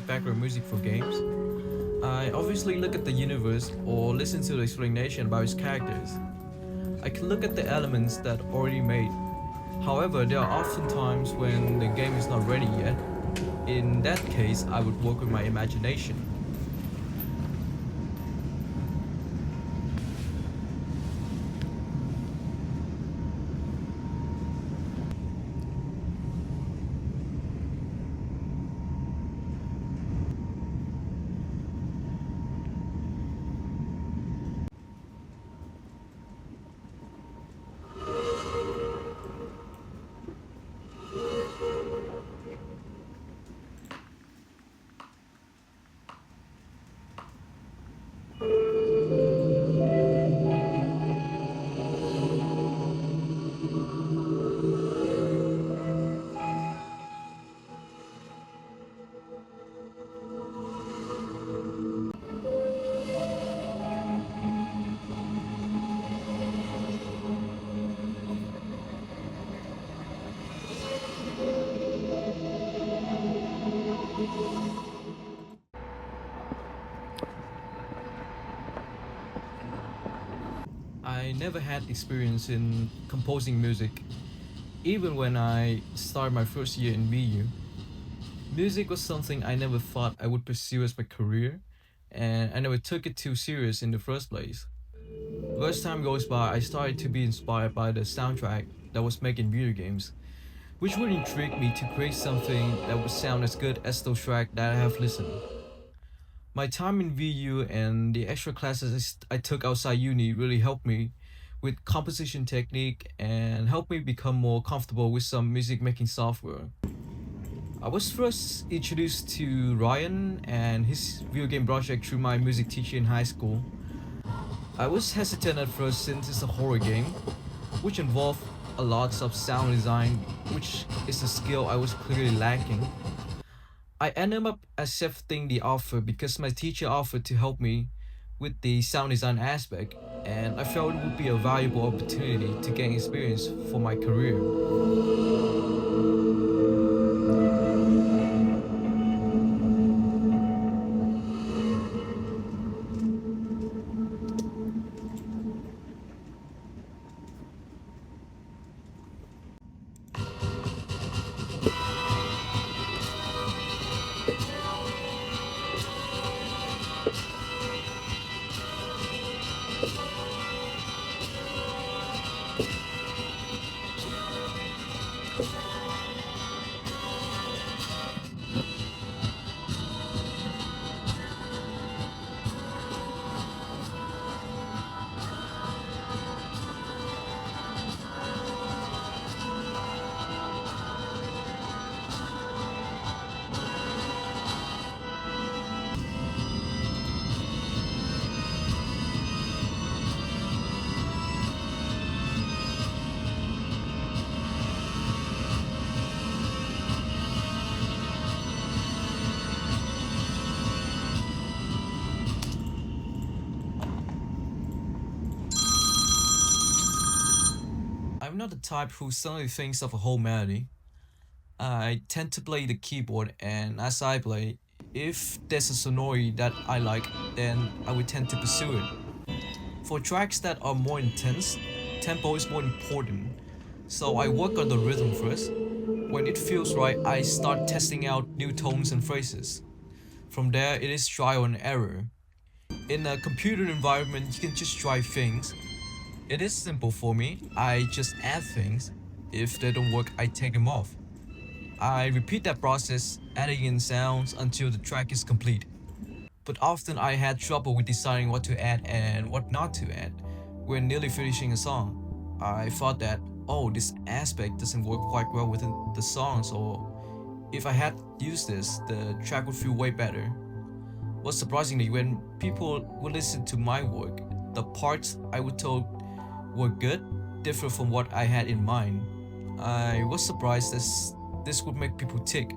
background music for games, I obviously look at the universe or listen to the explanation about its characters. I can look at the elements that already made. However, there are often times when the game is not ready yet. In that case, I would work with my imagination. I never had experience in composing music. Even when I started my first year in VU, music was something I never thought I would pursue as my career, and I never took it too serious in the first place. But as time goes by, I started to be inspired by the soundtrack that was making video games, which would intrigue me to create something that would sound as good as those tracks that I have listened. My time in VU and the extra classes I took outside uni really helped me with composition technique and helped me become more comfortable with some music making software. I was first introduced to Ryan and his video game project through my music teacher in high school. I was hesitant at first since it's a horror game, which involved a lot of sound design, which is a skill I was clearly lacking. I ended up accepting the offer because my teacher offered to help me with the sound design aspect, and I felt it would be a valuable opportunity to gain experience for my career. I'm not the type who suddenly thinks of a whole melody. I tend to play the keyboard, and as I play, if there's a sonority that I like, then I would tend to pursue it. For tracks that are more intense, tempo is more important. So I work on the rhythm first. When it feels right, I start testing out new tones and phrases. From there, it is trial and error. In a computer environment, you can just try things. It is simple for me. I just add things. If they don't work, I take them off. I repeat that process, adding in sounds until the track is complete. But often I had trouble with deciding what to add and what not to add when nearly finishing a song. I thought that, oh, this aspect doesn't work quite well within the songs, or if I had used this, the track would feel way better. But surprisingly, when people would listen to my work, the parts I would told were good differ from what I had in mind. I was surprised that this would make people tick.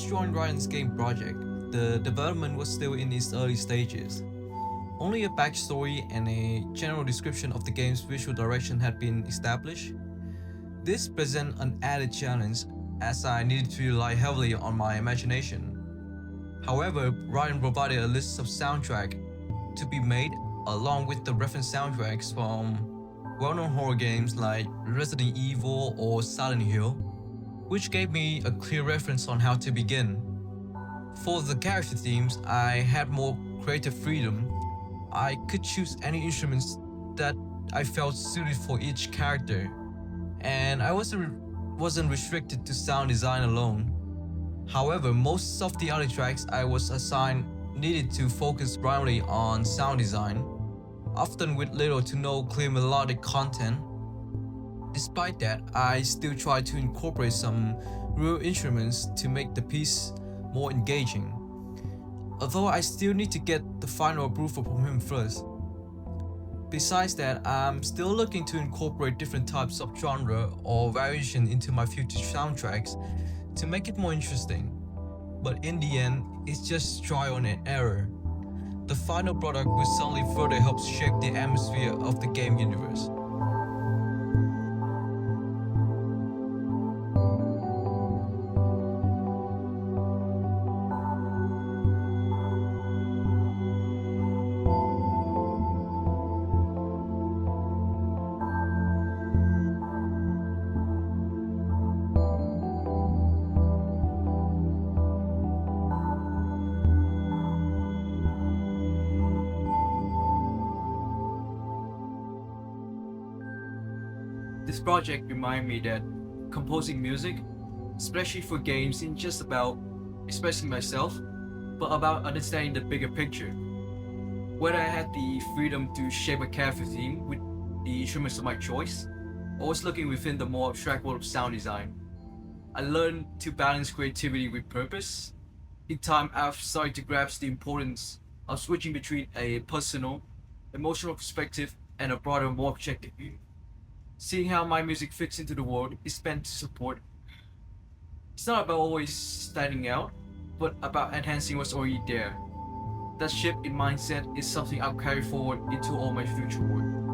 first joined Ryan's game project, the development was still in its early stages. Only a backstory and a general description of the game's visual direction had been established. This presented an added challenge as I needed to rely heavily on my imagination. However, Ryan provided a list of soundtrack to be made along with the reference soundtracks from well-known horror games like Resident Evil or Silent Hill, which gave me a clear reference on how to begin. For the character themes, I had more creative freedom. I could choose any instruments that I felt suited for each character, and I wasn't restricted to sound design alone. However, most of the other tracks I was assigned needed to focus primarily on sound design, often with little to no clear melodic content. Despite that, I still tried to incorporate some real instruments to make the piece more engaging, although I still need to get the final approval from him first. Besides that, I'm still looking to incorporate different types of genre or variation into my future soundtracks to make it more interesting. But in the end, it's just trial and error. The final product will certainly further help shape the atmosphere of the game universe. This project reminded me that composing music, especially for games, isn't just about expressing myself, but about understanding the bigger picture. Whether I had the freedom to shape a character theme with the instruments of my choice, or was looking within the more abstract world of sound design, I learned to balance creativity with purpose. In time, I've started to grasp the importance of switching between a personal, emotional perspective and a broader, more objective view. Seeing how my music fits into the world is meant to support. It's not about always standing out, but about enhancing what's already there. That shift in mindset is something I'll carry forward into all my future work.